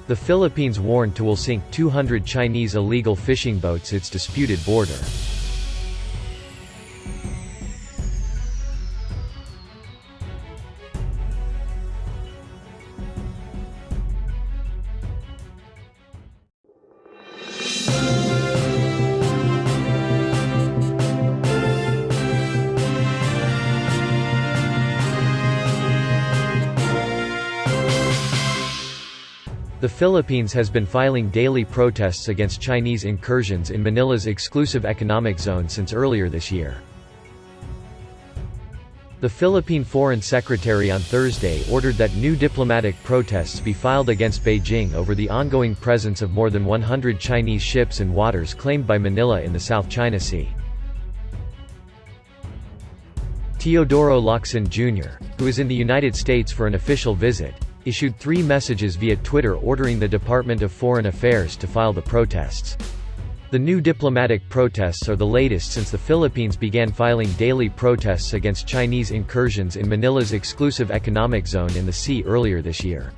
The Philippines warned to will sink 200 Chinese illegal fishing boats its disputed border. The Philippines has been filing daily protests against Chinese incursions in Manila's exclusive economic zone since earlier this year. The Philippine Foreign Secretary on Thursday ordered that new diplomatic protests be filed against Beijing over the ongoing presence of more than 100 Chinese ships in waters claimed by Manila in the South China Sea. Teodoro Locsin Jr., who is in the United States for an official visit, issued 3 messages via Twitter ordering the Department of Foreign Affairs to file the protests. The new diplomatic protests are the latest since the Philippines began filing daily protests against Chinese incursions in Manila's exclusive economic zone in the sea earlier this year.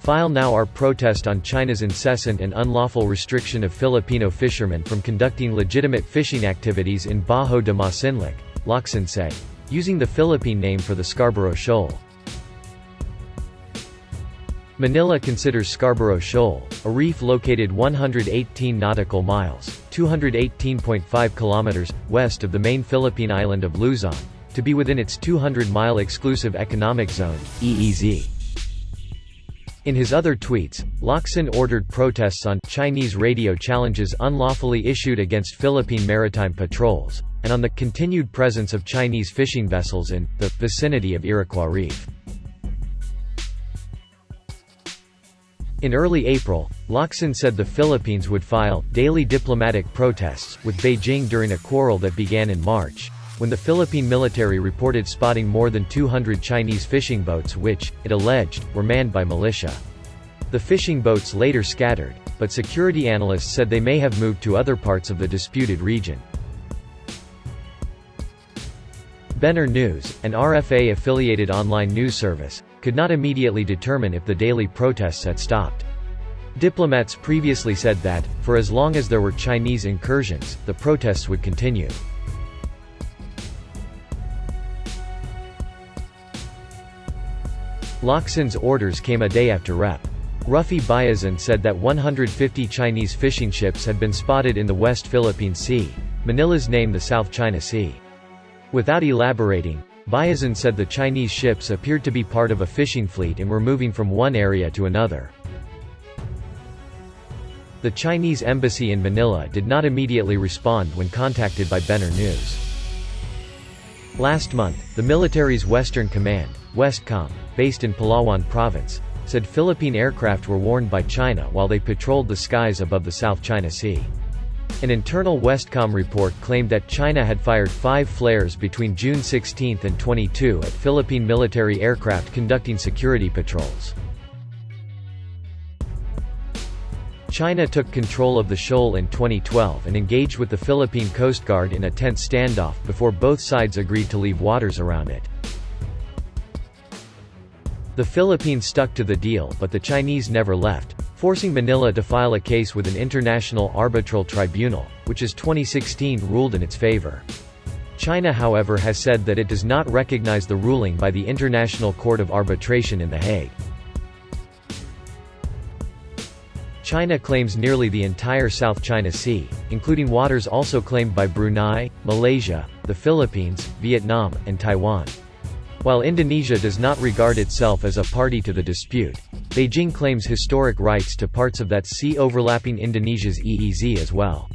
File now our protest on China's incessant and unlawful restriction of Filipino fishermen from conducting legitimate fishing activities in Bajo de Masinloc, Locsin said, using the Philippine name for the Scarborough Shoal. Manila considers Scarborough Shoal, a reef located 118 nautical miles (218.5 kilometers) west of the main Philippine island of Luzon, to be within its 200-mile exclusive economic zone (EEZ). In his other tweets, Locsin ordered protests on Chinese radio challenges unlawfully issued against Philippine maritime patrols, and on the continued presence of Chinese fishing vessels in the vicinity of Iroquois Reef. In early April, Locsin said the Philippines would file daily diplomatic protests with Beijing during a quarrel that began in March, when the Philippine military reported spotting more than 200 Chinese fishing boats which, it alleged, were manned by militia. The fishing boats later scattered, but security analysts said they may have moved to other parts of the disputed region. Benner News, an RFA-affiliated online news service, could not immediately determine if the daily protests had stopped. Diplomats previously said that, for as long as there were Chinese incursions, the protests would continue. Locsin's orders came a day after Rep. Ruffy Bayazan said that 150 Chinese fishing ships had been spotted in the West Philippine Sea, Manila's name the South China Sea. Without elaborating, Bayazan said the Chinese ships appeared to be part of a fishing fleet and were moving from one area to another. The Chinese embassy in Manila did not immediately respond when contacted by Benner News. Last month, the military's Western Command, Westcom, based in Palawan Province, said Philippine aircraft were warned by China while they patrolled the skies above the South China Sea. An internal Westcom report claimed that China had fired 5 flares between June 16 and 22 at Philippine military aircraft conducting security patrols. China took control of the shoal in 2012 and engaged with the Philippine Coast Guard in a tense standoff before both sides agreed to leave waters around it. The Philippines stuck to the deal, but the Chinese never left, forcing Manila to file a case with an international arbitral tribunal, which in 2016 ruled in its favor. China, however, has said that it does not recognize the ruling by the International Court of Arbitration in The Hague. China claims nearly the entire South China Sea, including waters also claimed by Brunei, Malaysia, the Philippines, Vietnam, and Taiwan. While Indonesia does not regard itself as a party to the dispute, Beijing claims historic rights to parts of that sea overlapping Indonesia's EEZ as well.